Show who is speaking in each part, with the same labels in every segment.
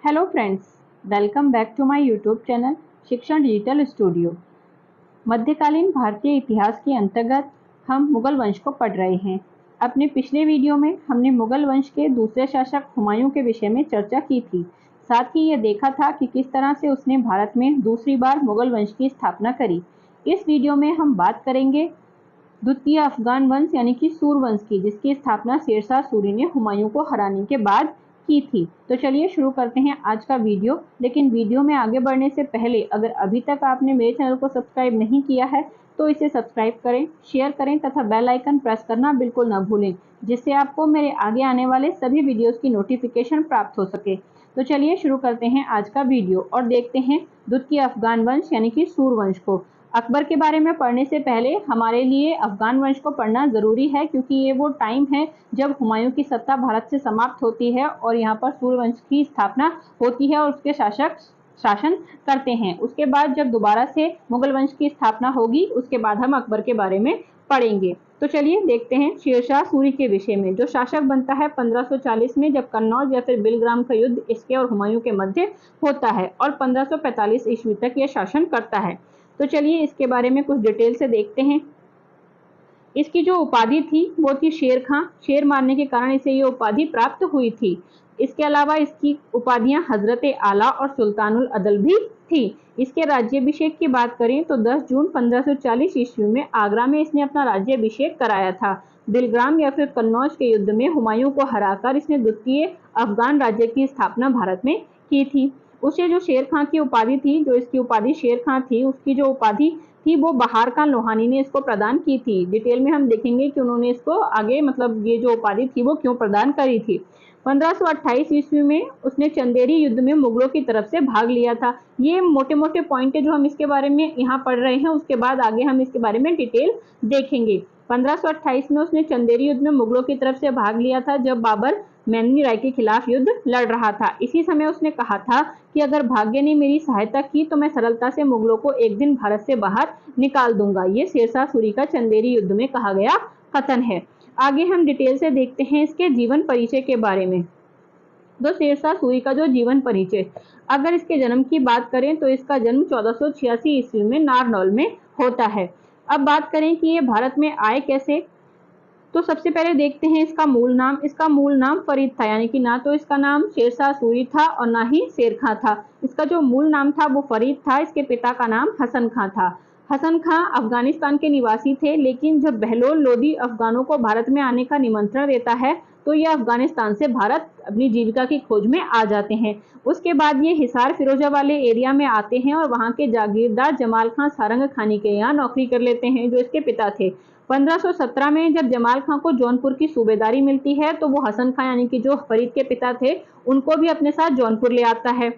Speaker 1: Hello friends, welcome back to my YouTube channel Shikshan digital studio. मध्यकालीन भारतीय इतिहास के अंतर्गत हम मुगल वंश को पढ़ रहे हैं। अपने पिछले वीडियो में हमने मुगल वंश के दूसरे शासक हुमायूं के विषय में चर्चा की थी। साथ ही ये देखा था कि किस तरह से उसने भारत में दूसरी बार मुगल वंश की स्थापना करी। इस वीडियो में हम बात करेंगे द्वितीय अफगान वंश यानी कि सूर वंश की, जिसकी स्थापना शेरशाह सूरी ने हुमायूं को हराने के बाद की थी। तो चलिए शुरू करते हैं आज का वीडियो। लेकिन वीडियो में आगे बढ़ने से पहले अगर अभी तक आपने मेरे चैनल को सब्सक्राइब नहीं किया है तो इसे सब्सक्राइब करें, शेयर करें तथा बेल आइकन प्रेस करना बिल्कुल ना भूलें, जिससे आपको मेरे आगे आने वाले सभी वीडियोस की नोटिफिकेशन प्राप्त हो सके। तो चलिए शुरू करते हैं आज का वीडियो और देखते हैं द्वितीय अफगान वंश यानी कि सूर वंश को। अकबर के बारे में पढ़ने से पहले हमारे लिए अफगान वंश को पढ़ना जरूरी है, क्योंकि ये वो टाइम है जब हुमायूं की सत्ता भारत से समाप्त होती है और यहाँ पर सूर वंश की स्थापना होती है और उसके शासक शासन करते हैं। उसके बाद जब दोबारा से मुगल वंश की स्थापना होगी उसके बाद हम अकबर के बारे में पढ़ेंगे। तो चलिए देखते हैं शेरशाह सूरी के विषय में। जो शासक बनता है 1540 में, जब कन्नौज या फिर बिलग्राम का युद्ध इसके और हुमायूं के मध्य होता है और 1545 ईस्वी तक यह शासन करता है। तो चलिए इसके बारे में कुछ डिटेल से देखते हैं। इसकी जो उपाधि थी वो थी शेर खां। शेर मारने के कारण इसे ये उपाधि प्राप्त हुई थी। इसके अलावा इसकी उपाधियां हजरत आला और सुल्तानुल अदल भी थी। इसके राज्याभिषेक की बात करें तो 10 जून 1540 ईस्वी में आगरा में इसने अपना राज्याभिषेक कराया था। बिलग्राम या फिर कन्नौज के युद्ध में हुमायूं को हराकर इसने द्वितीय अफगान राज्य की स्थापना भारत में की थी। उसे जो शेर खां की उपाधि थी, जो इसकी उपाधि शेर खां थी, उसकी जो उपाधि थी वो बहार खान लोहानी ने इसको प्रदान की थी। डिटेल में हम देखेंगे कि उन्होंने इसको आगे ये जो उपाधि थी वो क्यों प्रदान करी थी। 1528 ईस्वी में उसने चंदेरी युद्ध में मुगलों की तरफ से भाग लिया था। ये मोटे मोटे पॉइंट है जो हम इसके बारे में यहाँ पढ़ रहे हैं, उसके बाद आगे हम इसके बारे में डिटेल देखेंगे। 1528 में उसने चंदेरी युद्ध में मुगलों की तरफ से भाग लिया था, जब बाबर मेमनी राय के खिलाफ युद्ध लड़ रहा था। इसी समय उसने कहा था कि अगर भाग्य ने मेरी सहायता की तो मैं सरलता से मुगलों को एक दिन भारत से बाहर निकाल दूंगा। ये शेरशाह सूरी का चंदेरी युद्ध में कहा गया कथन है। आगे हम डिटेल से देखते हैं इसके जीवन परिचय के बारे में। तो शेरशाह सूरी का जो जीवन परिचय, अगर इसके जन्म की बात करें तो इसका जन्म 1486 ईस्वी में नारनौल में होता है। अब बात करें कि ये भारत में आए कैसे, तो सबसे पहले देखते हैं इसका मूल नाम। इसका मूल नाम फरीद था, यानी कि ना तो इसका नाम शेरशाह सूरी था और ना ही शेर खां था। इसका जो मूल नाम था वो फरीद था। इसके पिता का नाम हसन खां था। हसन खां अफगानिस्तान के निवासी थे, लेकिन जब बहलोल लोदी अफगानों को भारत में आने का निमंत्रण देता है तो ये अफगानिस्तान से भारत अपनी जीविका की खोज में आ जाते हैं। उसके बाद ये हिसार फिरोजा वाले एरिया में आते हैं और वहाँ के जागीरदार जमाल खां सारंग खानी के यहाँ नौकरी कर लेते हैं, जो इसके पिता थे। 1517 में जब जमाल खां को जौनपुर की सूबेदारी मिलती है तो वो हसन खां यानी कि जो फरीद के पिता थे उनको भी अपने साथ जौनपुर ले आता है।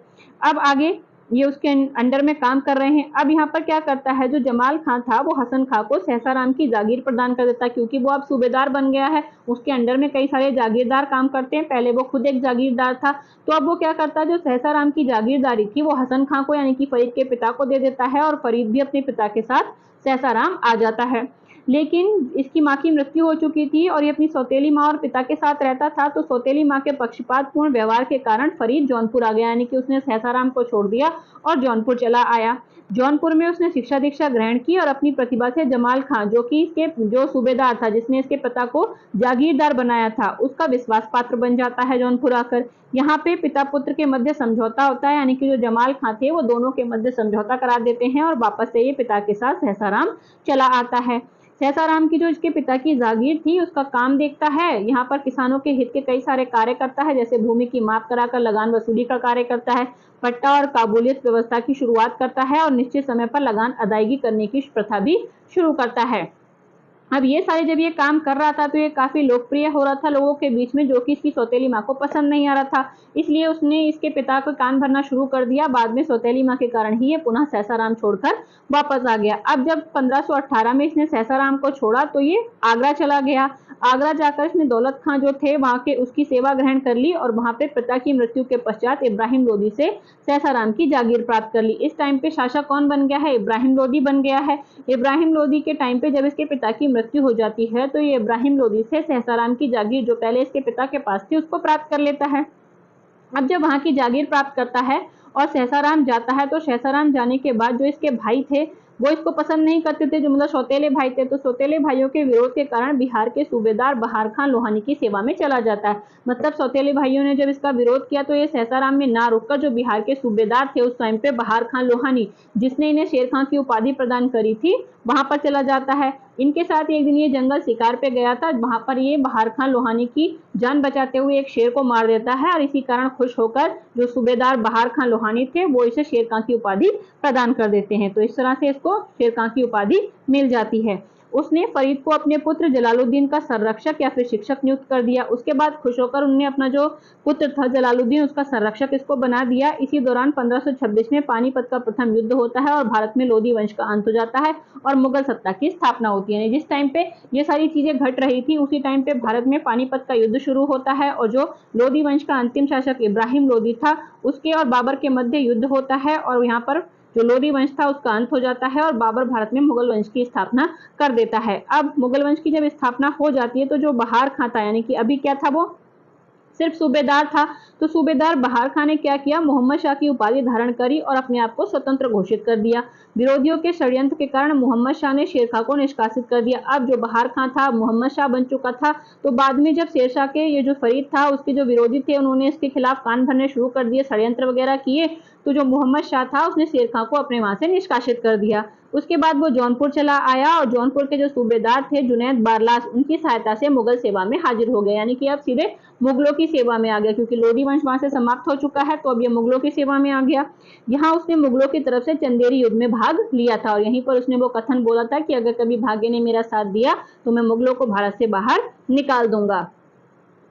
Speaker 1: अब आगे ये उसके अंडर में काम कर रहे हैं। अब यहाँ पर क्या करता है, जो जमाल खां था वो हसन खां को सहसाराम की जागीर प्रदान कर देता है, क्योंकि वो अब सूबेदार बन गया है। उसके अंडर में कई सारे जागीरदार काम करते हैं। पहले वो खुद एक जागीरदार था, तो अब वो क्या करता है, जो सहसाराम की जागीरदारी थी वो हसन खां को यानी कि फरीद के पिता को दे देता है और फरीद भी अपने पिता के साथ सहसाराम आ जाता है। लेकिन इसकी माँ की मृत्यु हो चुकी थी और ये अपनी सौतेली माँ और पिता के साथ रहता था, तो सौतेली माँ के पक्षपातपूर्ण व्यवहार के कारण फरीद जौनपुर आ गया, यानी कि उसने सहसाराम को छोड़ दिया और जौनपुर चला आया। जौनपुर में उसने शिक्षा दीक्षा ग्रहण की और अपनी प्रतिभा से जमाल खां, जो कि इसके जो सूबेदार था जिसने इसके पिता को जागीरदार बनाया था, उसका विश्वास पात्र बन जाता है जौनपुर आकर। यहाँ पे पिता पुत्र के मध्य समझौता होता है, यानी कि जो जमाल खां थे वो दोनों के मध्य समझौता करा देते हैं और वापस से ये पिता के साथ सहसाराम चला आता है। सहसाराम की जो इसके पिता की जागीर थी उसका काम देखता है। यहाँ पर किसानों के हित के कई सारे कार्य करता है, जैसे भूमि की माप कराकर लगान वसूली का कार्य करता है, पट्टा और काबूलियत व्यवस्था की शुरुआत करता है और निश्चित समय पर लगान अदायगी करने की प्रथा भी शुरू करता है। अब ये सारे जब ये काम कर रहा था तो ये काफी लोकप्रिय हो रहा था लोगों के बीच में, जो कि इसकी सौतेली माँ को पसंद नहीं आ रहा था। इसलिए उसने इसके पिता को कान भरना शुरू कर दिया। बाद में सौतेली माँ के कारण ही ये पुनः सहसाराम छोड़कर वापस आ गया। अब जब 1518 में इसने सहसाराम को छोड़ा तो ये आगरा चला गया। आगरा जाकर इसने दौलत खां जो थे वहां के उसकी सेवा ग्रहण कर ली और वहां पे पिता की मृत्यु के पश्चात इब्राहिम लोदी से सहसाराम की जागीर प्राप्त कर ली। इस टाइम पे शासक कौन बन गया है, इब्राहिम लोदी बन गया है। इब्राहिम लोदी के टाइम पे जब इसके पिता की मृत्यु हो जाती है तो ये इब्राहिम लोदी से सहसाराम की जागीर जो पहले इसके पिता के पास थी उसको प्राप्त कर लेता है। अब जब वहाँ की जागीर प्राप्त करता है और सहसाराम जाता है, तो सहसाराम जाने के बाद जो इसके भाई थे वो इसको पसंद नहीं करते थे, जो मतलब सौतेले भाई थे। तो सौतेले भाइयों के विरोध के कारण बिहार के सूबेदार बहार खान लोहानी की सेवा में चला जाता है। मतलब सौतेले भाइयों ने जब इसका विरोध किया तो ये सहसाराम में ना रुककर जो बिहार के सूबेदार थे उस टाइम पे बहार खान लोहानी, जिसने इन्हें शेर खां की उपाधि प्रदान करी थी, वहां पर चला जाता है। इनके साथ एक दिन ये जंगल शिकार पे गया था, वहां पर ये बहार खान लोहानी की जान बचाते हुए एक शेर को मार देता है और इसी कारण खुश होकर जो सूबेदार बहार खान लोहानी थे वो इसे शेर खां की उपाधि प्रदान कर देते हैं। तो इस तरह से इसको शेर खां की उपाधि मिल जाती है। उसने फरीद को अपने पुत्र जलालुद्दीन का संरक्षक या फिर शिक्षक नियुक्त कर दिया। उसके बाद खुश होकर उन्होंने अपना जो पुत्र था जलालुद्दीन उसका संरक्षक इसको बना दिया। इसी दौरान 1526 में पानीपत का प्रथम युद्ध होता है और भारत में लोधी वंश का अंत हो जाता है और मुगल सत्ता की स्थापना होती है। जिस टाइम पे ये सारी चीजें घट रही थी उसी टाइम पे भारत में पानीपत का युद्ध शुरू होता है और जो लोधी वंश का अंतिम शासक इब्राहिम लोधी था उसके और बाबर के मध्य युद्ध होता है और यहाँ पर जो लोधी वंश था उसका अंत हो जाता है और बाबर भारत में मुगल वंश की स्थापना कर देता है। अब मुगल वंश की जब स्थापना हो जाती है तो जो बहार खां था, यानी कि अभी क्या था, वो सिर्फ सूबेदार था, तो सूबेदार बहार खां ने क्या किया, मोहम्मद शाह की उपाधि धारण करी और अपने आप को स्वतंत्र घोषित कर दिया। विरोधियों के षड्यंत्र के कारण मोहम्मद शाह ने शेर खां को निष्कासित कर दिया। अब जो बहार खां था मोहम्मद शाह बन चुका था, तो बाद में जब शेरशाह के ये जो फरीद था उसके जो विरोधी थे उन्होंने इसके खिलाफ कान भरने शुरू कर दिए, षड्यंत्र वगैरह किए, तो जो मोहम्मद शाह था उसने शेर खां को अपने वहां से निष्कासित कर दिया। उसके बाद वो जौनपुर चला आया और जौनपुर के जो सूबेदार थे जुनैद बारलास, उनकी सहायता से मुगल सेवा में हाजिर हो गए, यानी कि अब सीधे मुगलों की सेवा में आ गया, क्योंकि लोधी वंश वहां से समाप्त हो चुका है तो अब ये मुगलों की सेवा में आ गया। यहाँ उसने मुगलों की तरफ से चंदेरी युद्ध में भाग लिया था और यहीं पर उसने वो कथन बोला था कि अगर कभी भाग्य ने मेरा साथ दिया तो मैं मुगलों को भारत से बाहर निकाल दूंगा।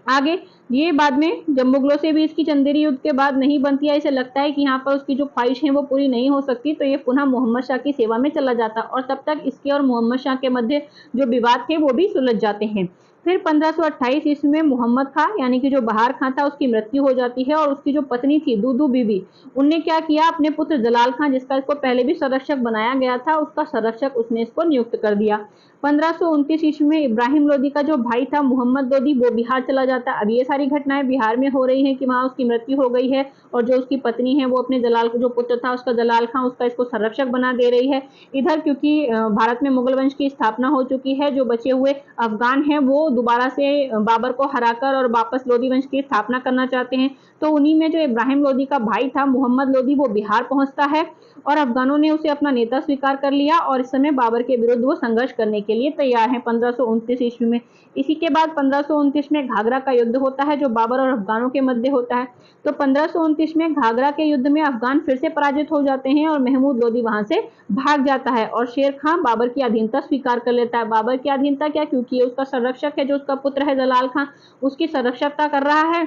Speaker 1: आगे ये बाद में जब मुगलों से भी इसकी चंदेरी युद्ध के बाद नहीं बनती है, इसे लगता है कि यहाँ पर उसकी जो ख्वाहिश है वो पूरी नहीं हो सकती, तो ये पुनः मोहम्मद शाह की सेवा में चला जाता और तब तक इसके और मोहम्मद शाह के मध्य जो विवाद थे वो भी सुलझ जाते हैं। फिर 1528 ईस्वी में मोहम्मद खां यानी कि जो बहार खां था उसकी मृत्यु हो जाती है और उसकी जो पत्नी थी दूदू बीबी, उनने क्या किया, अपने पुत्र जलाल खां जिसका इसको पहले भी संरक्षक बनाया गया था उसका संरक्षक उसने इसको नियुक्त कर दिया। 1529 ईस्वी में इब्राहिम लोदी का जो भाई था मोहम्मद लोदी वो बिहार चला जाता है। अब ये सारी घटनाएं बिहार में हो रही हैं कि वहां उसकी मृत्यु हो गई है और जो उसकी पत्नी है वो अपने जलाल जो पुत्र था उसका जलाल खां उसका इसको संरक्षक बना दे रही है। इधर क्योंकि भारत में मुगल वंश की स्थापना हो चुकी है, जो बचे हुए अफगान हैं वो दोबारा से बाबर को हराकर और वापस लोदी वंश की स्थापना करना चाहते हैं, तो उन्हीं में जो इब्राहिम लोदी का भाई था मोहम्मद लोदी वो बिहार पहुंचता है और अफगानों ने उसे अपना नेता स्वीकार कर लिया और इस समय बाबर के विरुद्ध वो संघर्ष करने के लिए तैयार हैं 1529 ईस्वी में। इसी के बाद 1529 में घाघरा का युद्ध होता है जो बाबर और अफगानों के मध्य होता है। तो 1529 में घाघरा के युद्ध में अफगान फिर से पराजित हो जाते हैं और महमूद लोदी वहां से भाग जाता है और शेर खां बाबर की अधीनता स्वीकार कर लेता है। बाबर की अधीनता क्या, क्योंकि उसका संरक्षक है जो उसका पुत्र है जलाल खां, उसकी संरक्षकता कर रहा है,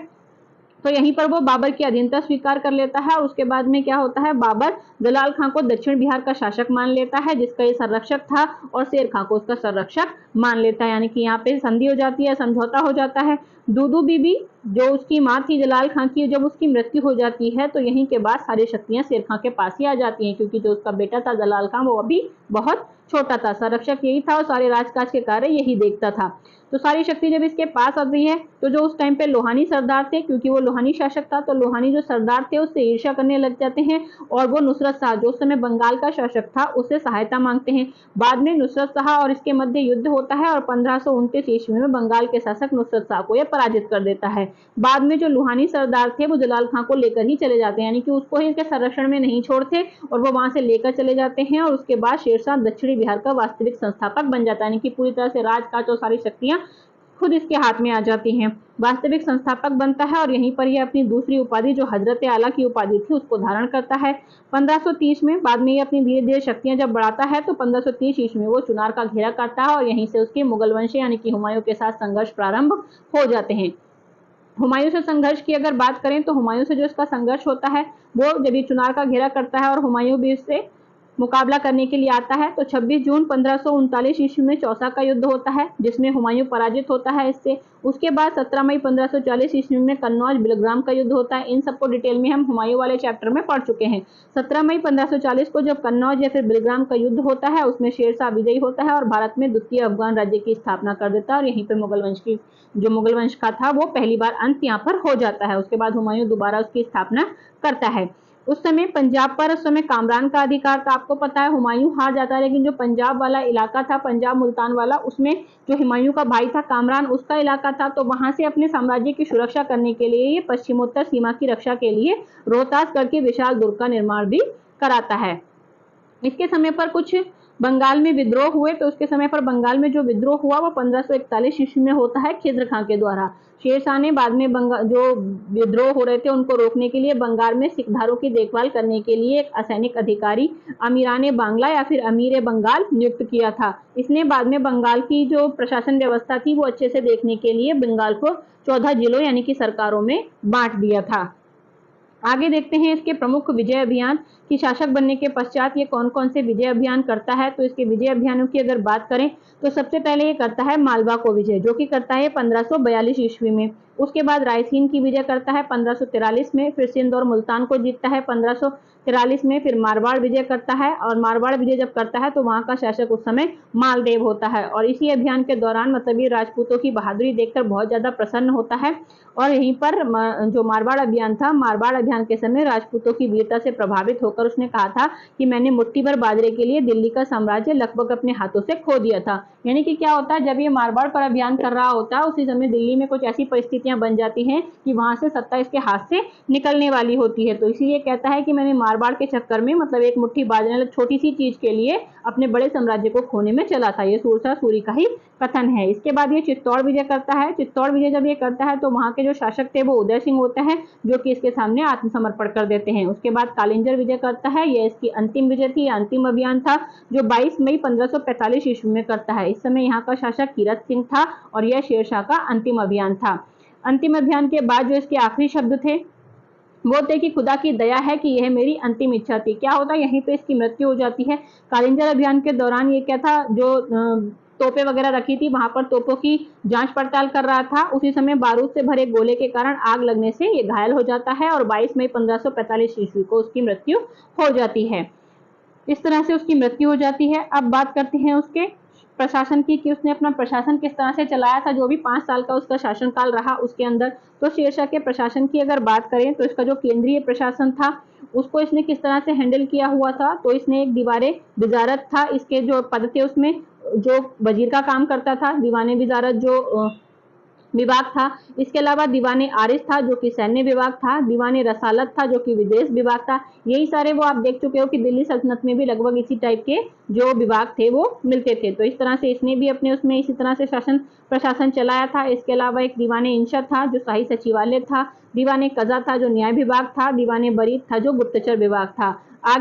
Speaker 1: तो यहीं पर वो बाबर की अधीनता स्वीकार कर लेता है। और उसके बाद में क्या होता है, बाबर जलाल खां को दक्षिण बिहार का शासक मान लेता है जिसका ये संरक्षक था और शेर खां को उसका संरक्षक मान लेता है, यानी कि यहाँ पे संधि हो जाती है, समझौता हो जाता है। दूदू बीबी जो उसकी माँ थी जलाल खां की, जब उसकी मृत्यु हो जाती है तो यहीं के बाद सारी शक्तियां शेर खां के पास ही आ जाती हैं, क्योंकि जो उसका बेटा था जलाल खां वो अभी बहुत छोटा था, संरक्षक यही था और सारे राजकाज के कार्य यही देखता था। तो सारी शक्ति जब इसके पास आ गई है तो जो उस टाइम पे लोहानी सरदार थे, क्योंकि वो लोहानी शासक था, तो लोहानी जो सरदार थे उससे ईर्ष्या करने लग जाते हैं और वो नुसरत शाह जो उस समय बंगाल का शासक था उससे सहायता मांगते हैं। बाद में नुसरत शाह और इसके मध्य युद्ध होता है और 1529 ईस्वी में बंगाल के शासक नुसरत शाह को यह पराजित कर देता है। बाद में जो लोहानी सरदार थे वो जलाल खां को लेकर ही चले जाते हैं, यानी कि उसको ही इसके संरक्षण में नहीं छोड़ते और वो वहां से लेकर चले जाते हैं और उसके बाद शेरशाह दक्षिणी बिहार का वास्तविक संस्थापक बन जाता है, यानी कि पूरी तरह से राजकाज और सारी शक्तियां खुद इसके हाथ में आ जाती हैं, वास्तविक संस्थापक बनता है और यहीं पर यह अपनी दूसरी उपाधि जो हजरत आला की उपाधि थी उसको धारण करता है। 1530 में बाद में ये अपनी धीरे धीरे शक्तियां जब बढ़ाता है तो 1530 ईस्वी में वो चुनार का घेरा करता है और यहीं से उसके मुगल वंश यानी कि हुमायूं के साथ संघर्ष प्रारंभ हो जाते हैं। हुमायूं से संघर्ष की अगर बात करें तो हुमायूं से जो इसका संघर्ष होता है वो जब ये चुनार का घेरा करता है और हुमायूं भी इससे मुकाबला करने के लिए आता है। तो 26 जून 1539 ईस्वी में चौसा का युद्ध होता है, जिसमें हुमायूं पराजित होता है इससे। उसके बाद 17 मई 1540 ईस्वी में कन्नौज बिलग्राम का युद्ध होता है। इन सबको डिटेल में हम हुमायूं वाले चैप्टर में पढ़ चुके हैं। 17 मई 1540 को जब कन्नौज या फिर बिलग्राम का युद्ध होता है, उसमें शेरशाह विजयी होता है और भारत में द्वितीय अफगान राज्य की स्थापना कर देता है, और यहीं पर मुगल वंश का था वो पहली बार अंत यहाँ पर हो जाता है। उसके बाद हुमायूं दोबारा उसकी स्थापना करता है। उस समय पंजाब पर उस समय कामरान का अधिकार था, आपको पता है हुमायूं हार जाता है, लेकिन जो पंजाब वाला इलाका था, पंजाब मुल्तान वाला, उसमें जो हुमायूं का भाई था कामरान, उसका इलाका था। तो वहां से अपने साम्राज्य की सुरक्षा करने के लिए ये पश्चिमोत्तर सीमा की रक्षा के लिए रोहतास करके विशाल दुर्ग का निर्माण भी कराता है। इसके समय पर कुछ बंगाल में विद्रोह हुए, तो उसके समय पर बंगाल में जो विद्रोह हुआ वो 1541 ईस्वी में होता है खिज्र खां के द्वारा। शेरशाह ने बाद में जो विद्रोह हो रहे थे उनको रोकने के लिए बंगाल में सिखधारों की देखभाल करने के लिए एक असैनिक अधिकारी अमीरान बांग्ला या फिर अमीर बंगाल नियुक्त किया था। इसने बाद में बंगाल की जो प्रशासन व्यवस्था थी वो अच्छे से देखने के लिए बंगाल को 14 जिलों यानी कि सरकारों में बांट दिया था। आगे देखते हैं इसके प्रमुख विजय अभियान कि शासक बनने के पश्चात ये कौन कौन से विजय अभियान करता है। तो इसके विजय अभियानों की अगर बात करें तो सबसे पहले ये करता है मालवा को विजय, जो कि करता है 1542 ईस्वी में। उसके बाद रायसीन की विजय करता है 1543 में, फिर सिंध और मुल्तान को जीतता है 1543 में, फिर मारवाड़ विजय करता है, और मारवाड़ विजय जब करता है तो वहां का शासक उस समय मालदेव होता है। और इसी अभियान के दौरान मतलब ये राजपूतों की बहादुरी देखकर बहुत ज्यादा प्रसन्न होता है, और यहीं पर जो मारवाड़ अभियान था, मारवाड़ अभियान के समय राजपूतों की वीरता से प्रभावित होकर उसने कहा था कि मैंने मुट्ठी भर बाजरे के लिए दिल्ली का साम्राज्य लगभग अपने हाथों से खो दिया था। यानी कि क्या होता है, जब ये मारवाड़ पर अभियान कर रहा होता है उसी समय दिल्ली में कुछ ऐसी परिस्थितियां बन जाती हैं कि वहां से सत्ता इसके हाथ से निकलने वाली होती है। तो इसीलिए कहता है कि मैंने मारवाड़ के चक्कर में मतलब एक मुट्ठी बाजरे छोटी सी चीज के लिए अपने बड़े साम्राज्य को खोने में चला था। ये सूरसा सूरी का ही कथन है। इसके बाद ये चित्तौड़ विजय करता है। चित्तौड़ विजय जब ये करता है तो वहां के जो शासक थे वो उदय सिंह होते हैं, जो कि इसके सामने आत्मसमर्पण कर देते हैं। उसके बाद कालिंजर विजय करता है। यह इसकी अंतिम विजय थी, अंतिम अभियान था, जो 22 मई 1545 ईस्वी में करता है। इस समय यहाँ का शासक कीरत सिंह था और यह शेरशाह का अंतिम अभियान था। अंतिम अभियान के बाद जो इसके आखिरी शब्द थे वो थे कि खुदा की दया है कि यह मेरी अंतिम इच्छा थी। क्या होता है, यहीं पे इसकी मृत्यु हो जाती है। कालिंजर अभियान के दौरान ये क्या था, जो तोपें वगैरह रखी थी वहां पर तोपों की जांच पड़ताल कर रहा था। उसी समय बारूद से भरे गोले के कारण आग लगने से ये घायल हो जाता है और 22 मई 1545 ईस्वी को उसकी मृत्यु हो जाती है। इस तरह से उसकी मृत्यु हो जाती है। अब बात करते हैं उसके प्रशासन की कि उसने अपना प्रशासन किस तरह से चलाया था। जो भी 5 साल का उसका शासनकाल रहा उसके अंदर, तो शेरशाह के प्रशासन की अगर बात करें तो इसका जो केंद्रीय प्रशासन था उसको इसने किस तरह से हैंडल किया हुआ था। तो इसने एक दीवारे वजारत था, इसके जो पद थे उसमें जो वजीर का काम करता था, दीवाने वजारत जो विभाग था। इसके अलावा दीवाने आरिस था जो कि सैन्य विभाग था, दीवाने रसालत था जो कि विदेश विभाग था। यही सारे वो आप देख चुके हो कि दिल्ली सल्तनत में भी लगभग इसी टाइप के जो विभाग थे वो मिलते थे। तो इस तरह से इसने भी अपने उसमें इसी तरह से प्रशासन चलाया था। इसके अलावा एक दीवाने इंशा था जो शाही सचिवालय था, दीवाने कजा था जो न्याय विभाग था, दीवाने बरीद था जो गुप्तचर विभाग था।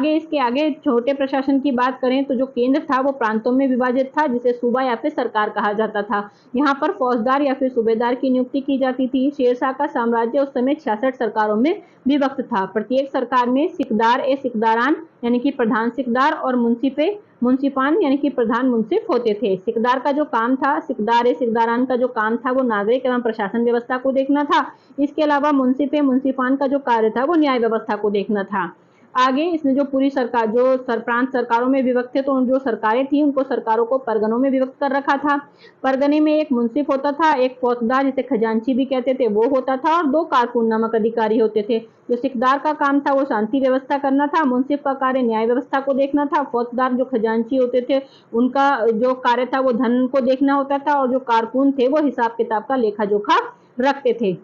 Speaker 1: इसके आगे छोटे प्रशासन की बात करें तो जो केंद्र था वो प्रांतों में विभाजित था, जिसे सूबा या फिर सरकार कहा जाता था। यहाँ पर फौजदार या फिर सूबेदार की नियुक्ति की जाती थी। शेरशाह का साम्राज्य उस समय 66 सरकारों में विभक्त था। प्रत्येक सरकार में सिकदार ए सिकदारान यानी कि प्रधान सिकदार और मुंसिफान यानी कि प्रधान मुंसिफ होते थे। सिकदार का जो काम था, सिकदार ए सिकदारान का जो काम था वो नागरिक एवं प्रशासन व्यवस्था को देखना था। इसके अलावा मुंसिफान का जो कार्य था वो न्याय व्यवस्था को देखना था। आगे इसने जो पूरी सरकार जो प्रांत सरकारों में विभक्त थे, तो उन जो सरकारें थी उनको सरकारों को परगनों में विभक्त कर रखा था। परगने में एक मुंसिफ होता था, एक फौजदार जिसे खजांची भी कहते थे वो होता था, और 2 कारकुन नामक अधिकारी होते थे। जो सिकदार का काम था वो शांति व्यवस्था करना था, मुंसिफ का कार्य न्याय व्यवस्था को देखना था, फौजदार जो खजांची होते थे उनका जो कार्य था वो धन को देखना होता था, और जो कारकुन थे वो हिसाब किताब का लेखा जोखा रखते थे।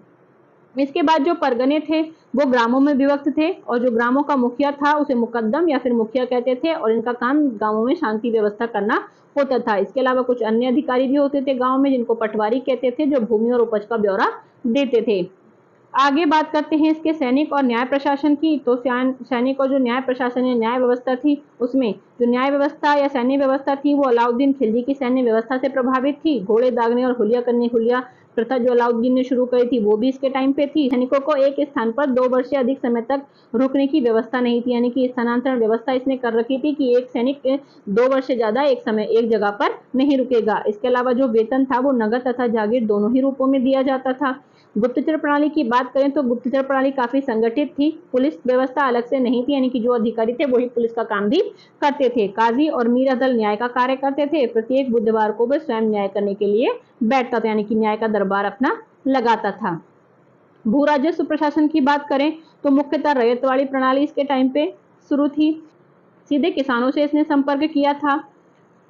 Speaker 1: इसके बाद जो परगने थे वो ग्रामों में विभक्त थे, और जो ग्रामों का मुखिया था उसे मुकद्दम या फिर मुखिया कहते थे, और इनका काम गांवों में शांति व्यवस्था करना होता था। इसके अलावा कुछ अन्य अधिकारी भी होते थे गांव में, जिनको पटवारी कहते थे, जो भूमि और उपज का ब्यौरा देते थे। आगे बात करते हैं इसके सैनिक और न्याय प्रशासन की। तो सैनिक और जो न्याय प्रशासन या न्याय व्यवस्था थी, उसमें जो न्याय व्यवस्था या सैन्य व्यवस्था थी वो अलाउद्दीन खिलजी की सैन्य व्यवस्था से प्रभावित थी। घोड़े दागने और हुलिया करने, हुलिया प्रथा जो अलाउद्दीन ने शुरू करी थी वो भी इसके टाइम पे थी। सैनिकों को एक स्थान पर 2 वर्ष से अधिक समय तक रुकने की व्यवस्था नहीं थी, यानी कि स्थानांतरण व्यवस्था इसने कर रखी थी कि एक सैनिक 2 वर्ष से ज्यादा एक जगह पर नहीं रुकेगा। इसके अलावा जो वेतन था वो नगद तथा जागीर दोनों ही रूपों में दिया जाता था। गुप्तचर प्रणाली की बात करें तो गुप्तचर प्रणाली काफी संगठित थी, पुलिस व्यवस्था अलग से नहीं थी, यानी कि जो अधिकारी थे वही पुलिस का काम भी करते थे। काजी और मीर अदल न्याय का कार्य करते थे। प्रत्येक बुधवार को वह स्वयं न्याय करने के लिए बैठता था, यानी कि न्याय का दरबार अपना लगाता था। भू राजस्व प्रशासन की बात करें तो मुख्यतः रैयतवाड़ी प्रणाली इसके टाइम पे शुरू थी। सीधे किसानों से इसने संपर्क किया था।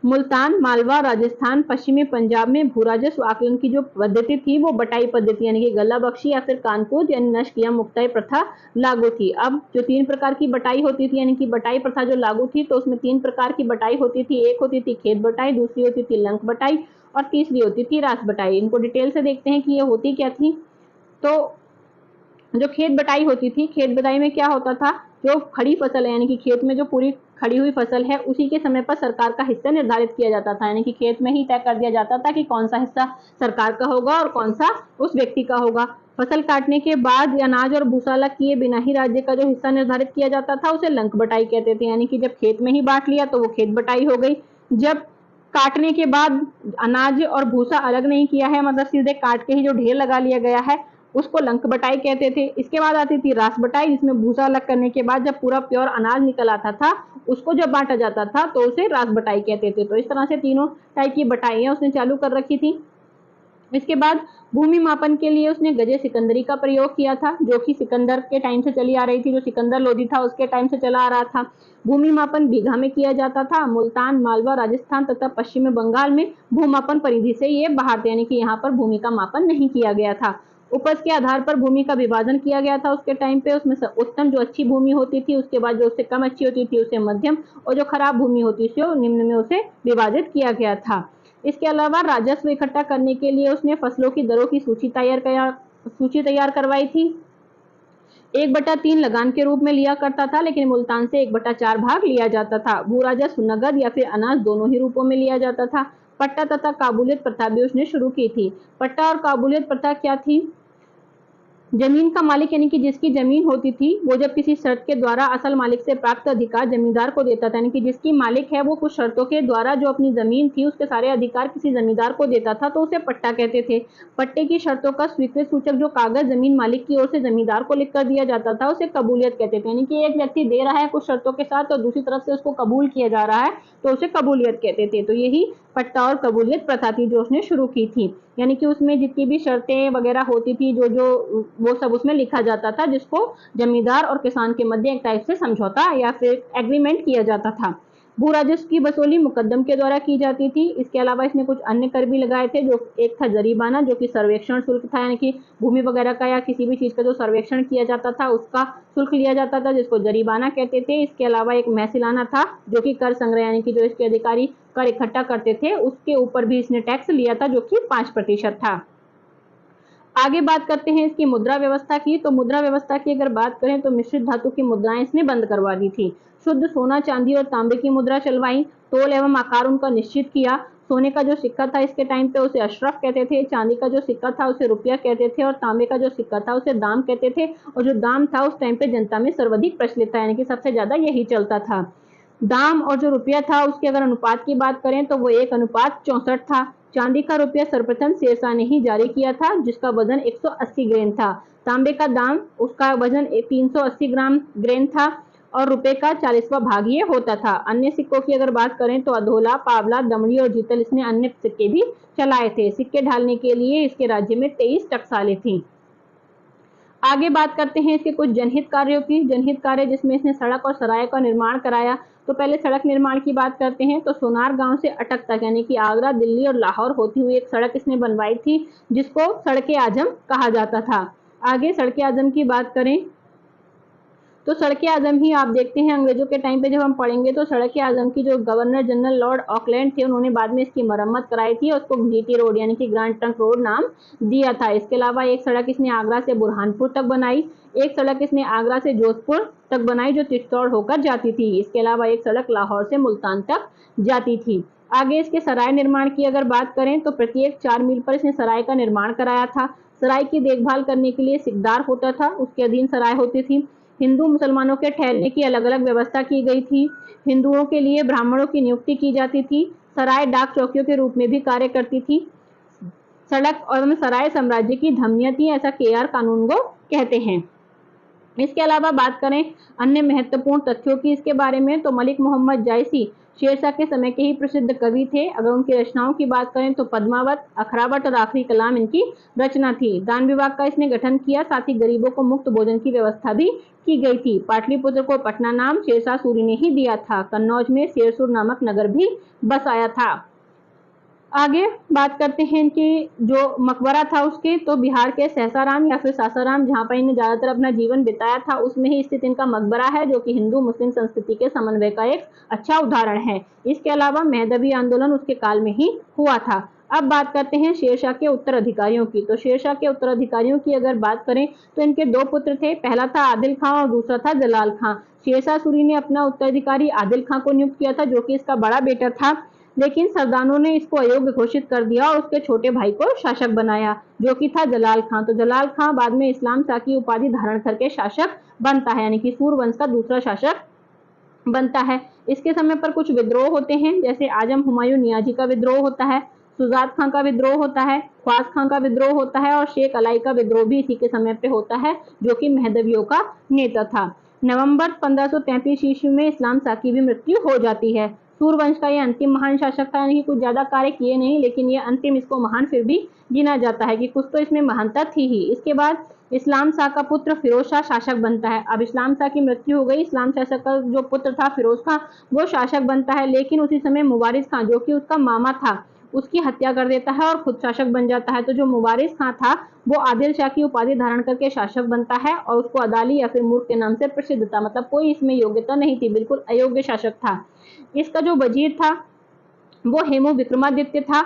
Speaker 1: मुल्तान, मालवा, राजस्थान, पश्चिमी पंजाब में भू राजस्व आकलन की जो पद्धति थी वो बटाई पद्धति, यानी कि गला बख्शी या फिर कानकूद यानी नष्ट या मुक्ताई प्रथा लागू थी। अब जो 3 प्रकार की बटाई होती थी, यानी कि बटाई प्रथा जो लागू थी तो उसमें 3 प्रकार की बटाई होती थी। एक होती थी खेत बटाई, दूसरी होती थी लंक बटाई और तीसरी होती थी रास बटाई। इनको डिटेल से देखते हैं कि ये होती क्या थी। तो जो खेत बटाई होती थी, खेत बटाई में क्या होता था, जो खड़ी फसल है यानी कि खेत में जो पूरी खड़ी हुई फसल है उसी के समय पर सरकार का हिस्सा निर्धारित किया जाता था, यानी कि खेत में ही तय कर दिया जाता था कि कौन सा हिस्सा सरकार का होगा और कौन सा उस व्यक्ति का होगा। फसल काटने के बाद अनाज और भूसा अलग किए बिना ही राज्य का जो हिस्सा निर्धारित किया जाता था उसे लंक बटाई कहते थे, यानी कि जब खेत में ही बांट लिया तो वो खेत बटाई हो गई। जब काटने के बाद अनाज और भूसा अलग नहीं किया है, मतलब सीधे काट के ही जो ढेर लगा लिया गया है उसको लंक बटाई कहते थे। इसके बाद आती थी रास बटाई, जिसमें भूसा अलग करने के बाद जब पूरा प्योर अनाज निकल आता था उसको जब बांटा जाता था तो उसे रास बटाई कहते थे। तो इस तरह से तीनों टाइप की बटाइयां उसने चालू कर रखी थी। इसके बाद भूमि मापन के लिए उसने गजे सिकंदरी का प्रयोग किया था, जो कि सिकंदर के टाइम से चली आ रही थी, जो सिकंदर लोधी था उसके टाइम से चला आ रहा था। भूमि मापन बीघा में किया जाता था। मुल्तान, मालवा, राजस्थान तथा पश्चिमी बंगाल में भूमापन परिधि से ये बाहर थे, यानी कि यहाँ पर भूमि का मापन नहीं किया गया था। उपज के आधार पर भूमि का विभाजन किया गया था उसके टाइम पे। उसमें उत्तम जो अच्छी भूमि होती थी, उसके बाद जो उससे कम अच्छी होती थी उसे मध्यम, और जो खराब भूमि होती थी वो निम्न में उसे विभाजित किया गया था। इसके अलावा राजस्व इकट्ठा करने के लिए उसने फसलों की दरों की सूची तैयार करवाई थी। 1/3 लगान के रूप में लिया करता था, लेकिन मुल्तान से 1/4 भाग लिया जाता था। भू राजस्व नगद या फिर अनाज दोनों ही रूपों में लिया जाता था। पट्टा तथा काबूलियत प्रथा भी उसने शुरू की थी। पट्टा और काबूलियत प्रथा क्या थी? जमीन का मालिक यानी कि जिसकी जमीन होती थी वो जब किसी शर्त के द्वारा असल मालिक से प्राप्त अधिकार जमींदार को देता था, यानी कि जिसकी मालिक है वो कुछ शर्तों के द्वारा जो अपनी जमीन थी उसके सारे अधिकार किसी जमींदार को देता था तो उसे पट्टा कहते थे। पट्टे की शर्तों का स्वीकृत सूचक जो कागज जमीन मालिक की ओर से जमींदार को लिख कर दिया जाता था उसे कबूलियत कहते थे, यानी कि एक व्यक्ति दे रहा है कुछ शर्तों के साथ और दूसरी तरफ से उसको कबूल किया जा रहा है तो उसे कबूलियत कहते थे। तो यही पट्टा और कबूलियत प्रथा थी जो उसने शुरू की थी, यानी कि उसमें जितनी भी शर्तें वगैरह होती थी जो वो सब उसमें लिखा जाता था, जिसको जमींदार और किसान के मध्य एक टाइप से समझौता या फिर एग्रीमेंट किया जाता था। भू राजस्व की वसूली मुकद्दम के द्वारा की जाती थी। इसके अलावा इसने कुछ अन्य कर भी लगाए थे, जो एक था जरीबाना, जो कि सर्वेक्षण शुल्क था, यानी कि भूमि वगैरह का या किसी भी चीज का जो सर्वेक्षण किया जाता था उसका शुल्क लिया जाता था, जिसको जरीबाना कहते थे। इसके अलावा एक महसिलाना था, जो कि कर संग्रह, यानी कि जो इसके अधिकारी कर इकट्ठा करते थे उसके ऊपर भी इसने टैक्स लिया था, जो कि 5% था। आगे बात करते हैं इसकी मुद्रा व्यवस्था की। तो मुद्रा व्यवस्था की अगर बात करें तो मिश्रित धातु की मुद्राएं इसने बंद करवा दी थी। शुद्ध सोना, चांदी और तांबे की मुद्रा चलवाई। तोल एवं आकार उनका निश्चित किया। सोने का जो सिक्का था इसके टाइम पे उसे अशरफ कहते थे, चांदी का जो सिक्का था उसे रुपया कहते थे और तांबे का जो सिक्का था उसे दाम कहते थे। और जो दाम था उस टाइम पे जनता में सर्वाधिक प्रचलित था, यानी कि सबसे ज्यादा यही चलता था। दाम और जो रुपया था उसके अगर अनुपात की बात करें तो वो 1:64 था। चांदी का रुपया सर्वप्रथम शेरशाह ने ही जारी किया था, जिसका वजन 180 ग्रेन था। तांबे का दाम उसका वजन 380 ग्राम ग्रेन था और रुपए का 40वां भाग ये होता था। अन्य सिक्कों की अगर बात करें तो अधोला, पावला, दमड़ी और जीतल इसने अन्य सिक्के भी चलाए थे। सिक्के ढालने के लिए इसके राज्य में 23 टकसालें थी। आगे बात करते हैं इसके कुछ जनहित कार्यों की। जनहित कार्य जिसमें इसने सड़क और सराय का निर्माण कराया। तो पहले सड़क निर्माण की बात करते हैं। तो सोनार गांव से अटक तक, यानी कि आगरा, दिल्ली और लाहौर होती हुई एक सड़क इसने बनवाई थी, जिसको सड़के आजम कहा जाता था। आगे सड़के आजम की बात करें तो सड़के आजम ही आप देखते हैं अंग्रेजों के टाइम पे जब हम पढ़ेंगे तो सड़के आजम की जो गवर्नर जनरल लॉर्ड ऑकलैंड थे उन्होंने बाद में इसकी मरम्मत कराई थी और उसको जीटी रोड यानी कि ग्रैंड ट्रंक रोड नाम दिया था। इसके अलावा एक सड़क इसने आगरा से बुरहानपुर तक बनाई। एक सड़क इसने आगरा से जोधपुर तक बनाई जो चित्तौड़ होकर जाती थी। इसके अलावा एक सड़क लाहौर से मुल्तान तक जाती थी। आगे इसके सराय निर्माण की अगर बात करें तो प्रत्येक 4 मील पर इसने सराय का निर्माण कराया था। सराय की देखभाल करने के लिए सिकदार होता था, उसके अधीन सराय होती थी। हिंदू मुसलमानों के ठहरने की अलग अलग व्यवस्था की गई थी। हिंदुओं के लिए ब्राह्मणों की नियुक्ति की जाती थी। सराय डाक चौकियों के रूप में भी कार्य करती थी। सड़क और सराय साम्राज्य की धमनियां थी, ऐसा केआर कानून को कहते हैं। इसके अलावा बात करें अन्य महत्वपूर्ण तथ्यों की इसके बारे में तो मलिक मोहम्मद जायसी शेरशाह के समय के ही प्रसिद्ध कवि थे। अगर उनकी रचनाओं की बात करें तो पद्मावत, अखरावट और आखिरी कलाम इनकी रचना थी। दान विभाग का इसने गठन किया, साथ ही गरीबों को मुफ्त भोजन की व्यवस्था भी की गई थी। पाटलिपुत्र को पटना नाम शेरशाह सूरी ने ही दिया था। कन्नौज में शेरसुर नामक नगर भी बसाया था। आगे बात करते हैं कि जो मकबरा था उसके, तो बिहार के सहसाराम या फिर सासाराम, जहां पर इन्हें ज्यादातर अपना जीवन बिताया था, उसमें ही स्थित इनका मकबरा है, जो कि हिंदू मुस्लिम संस्कृति के समन्वय का एक अच्छा उदाहरण है। इसके अलावा मेहदवी आंदोलन उसके काल में ही हुआ था। अब बात करते हैं शेरशाह के उत्तराधिकारियों की। तो शेरशाह के उत्तराधिकारियों की अगर बात करें तो इनके 2 पुत्र थे, पहला था आदिल खां और दूसरा था जलाल खां। शेरशाह सूरी ने अपना उत्तराधिकारी आदिल खां को नियुक्त किया था, जो कि इसका बड़ा बेटा था, लेकिन सरदारों ने इसको अयोग्य घोषित कर दिया और उसके छोटे भाई को शासक बनाया, जो कि था जलाल खां। तो जलाल खां बाद में इस्लाम शाह की उपाधि धारण करके शासक बनता है, यानी कि सूरवंश का दूसरा शासक बनता है। इसके समय पर कुछ विद्रोह होते हैं, जैसे आजम हुमायूं नियाजी का विद्रोह होता है, सुजात खां का विद्रोह होता है, ख्वास खां का विद्रोह होता है और शेख अलाई का विद्रोह भी इसी के समय पे होता है, जो कि महदवियों का नेता था। नवंबर 1533 ईस्वी में इस्लाम शाह की भी मृत्यु हो जाती है। सूरवंश का ये अंतिम महान शासक था, यानी कुछ ज्यादा कार्य किए नहीं, लेकिन ये अंतिम इसको महान फिर भी गिना जाता है कि कुछ तो इसमें महानता थी ही। इसके बाद इस्लाम शाह का पुत्र फिरोज शाह शासक बनता है। अब इस्लाम शाह की मृत्यु हो गई, इस्लाम शासक का जो पुत्र था फिरोज खां वो शासक बनता है, लेकिन उसी समय मुवारिस खां, जो कि उसका मामा था, उसकी हत्या कर देता है और खुद शासक बन जाता है। तो जो मुवारिस खां था वो आदिल शाह की उपाधि धारण करके शासक बनता है और उसको अदाली या फिर मूर्ख के नाम से प्रसिद्ध था, मतलब कोई इसमें योग्यता नहीं थी, बिल्कुल अयोग्य शासक था। इसका जो वजीर था वो हेमू विक्रमादित्य था,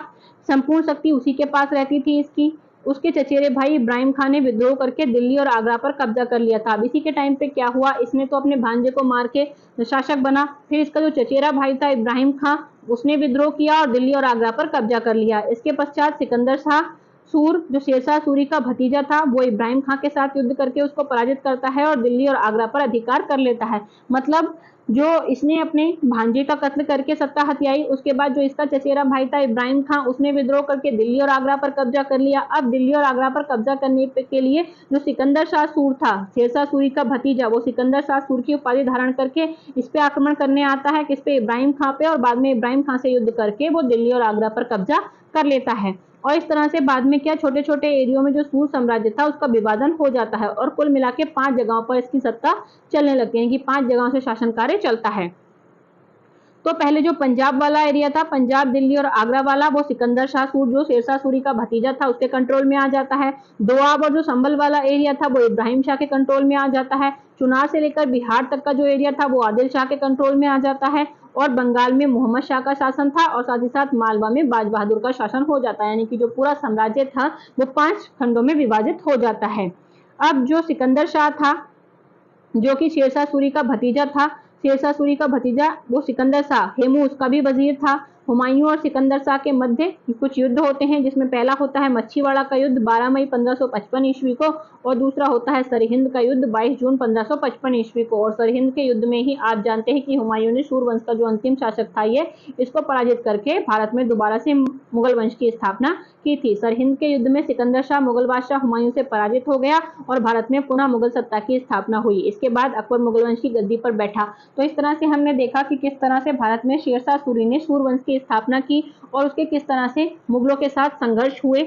Speaker 1: संपूर्ण शक्ति उसी के पास रहती थी इसकी। उसके चचेरे भाई इब्राहिम खान ने विद्रोह करके दिल्ली और आगरा पर कब्जा कर लिया था। अब इसी के टाइम पे क्या हुआ, इसने तो अपने भांजे को मार के शासक बना, फिर इसका जो चचेरा भाई था इब्राहिम खान, उसने विद्रोह किया और दिल्ली और आगरा पर कब्जा कर लिया। इसके पश्चात सिकंदर शाह सूर, जो शेरशाह सूरी का भतीजा था, वो इब्राहिम खान के साथ युद्ध करके उसको पराजित करता है और दिल्ली और आगरा पर अधिकार कर लेता है। मतलब जो इसने अपने भांजे का कत्ल करके सत्ता हथियाई, उसके बाद जो इसका चचेरा भाई था इब्राहिम खान, उसने विद्रोह करके दिल्ली और आगरा पर कब्जा कर लिया। अब दिल्ली और आगरा पर कब्जा करने के लिए जो सिकंदर शाह सूर था, शेरशाह सूरी का भतीजा, वो सिकंदर शाह सूर की उपाधि धारण करके इस पे आक्रमण करने आता है, किस पे, इब्राहिम खान पे, और बाद में इब्राहिम खान से युद्ध करके वो दिल्ली और आगरा पर कब्जा कर लेता है। और इस तरह से बाद में क्या, छोटे छोटे एरियो में जो सूर साम्राज्य था उसका विभाजन हो जाता है और कुल मिला के 5 जगहों पर इसकी सत्ता चलने लगती है कि 5 जगहों से शासन कार्य चलता है। तो पहले जो पंजाब वाला एरिया था, पंजाब, दिल्ली और आगरा वाला, वो सिकंदर शाह सूर, जो शेरशाह सूरी का भतीजा था, उसके कंट्रोल में आ जाता है। दोआब और जो संभल वाला एरिया था वो इब्राहिम शाह के कंट्रोल में आ जाता है। चुनार से लेकर बिहार तक का जो एरिया था वो आदिल शाह के कंट्रोल में आ जाता है और बंगाल में मोहम्मद शाह का शासन था और साथ ही साथ मालवा में बाज बहादुर का शासन हो जाता है, यानी कि जो पूरा साम्राज्य था वो 5 खंडों में विभाजित हो जाता है। अब जो सिकंदर शाह था, जो कि शेरशाह सूरी का भतीजा था, शेरशाह सूरी का भतीजा वो सिकंदर शाह, हेमू उसका भी वजीर था। हुमायूं और सिकंदर शाह के मध्य कुछ युद्ध होते हैं, जिसमें पहला होता है मच्छीवाड़ा का युद्ध 12 मई 1555 ईस्वी को और दूसरा होता है सरहिंद का युद्ध 22 जून 1555 ईस्वी को। और सरहिंद के युद्ध में ही आप जानते हैं कि हुमायूं ने सूरवंश का जो अंतिम शासक था ये, इसको पराजित करके भारत में दोबारा से मुगल वंश की स्थापना की थी। सरहिंद के युद्ध में सिकंदर शाह मुगल बादशाह हुमायूं से पराजित हो गया और भारत में पुनः मुगल सत्ता की स्थापना हुई। इसके बाद अकबर मुगल वंश की गद्दी पर बैठा। तो इस तरह से हमने देखा कि किस तरह से भारत में शेरशाह सूरी ने सूरवंश की स्थापना की और उसके किस तरह से मुगलों के साथ संघर्ष हुए।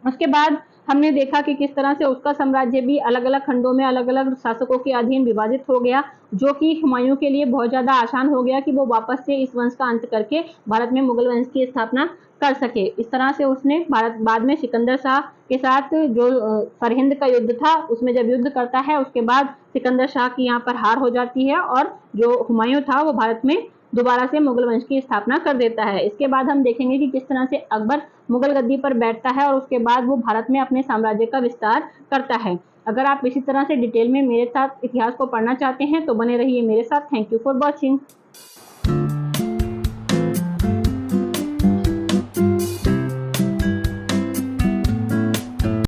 Speaker 1: उसके बाद हमने देखा कि किस तरह से उसका साम्राज्य भी अलग अलग खंडों में अलग अलग शासकों के अधीन विभाजित हो गया, जो कि हुमायूं के लिए बहुत ज्यादा आसान हो गया कि वो वापस से इस वंश का अंत करके भारत में मुगल वंश की स्थापना कर सके। इस तरह से उसने भारत बाद में सिकंदर शाह के साथ जो सरहिंद का युद्ध था उसमें जब युद्ध करता है, उसके बाद सिकंदर शाह की यहाँ पर हार हो जाती है और जो हुमायूं था वो भारत में दोबारा से मुगल वंश की स्थापना कर देता है। इसके बाद हम देखेंगे कि किस तरह से अकबर मुगल गद्दी पर बैठता है और उसके बाद वो भारत में अपने साम्राज्य का विस्तार करता है। अगर आप इसी तरह से डिटेल में मेरे साथ इतिहास को पढ़ना चाहते हैं तो बने रहिए मेरे साथ। Thank you for watching.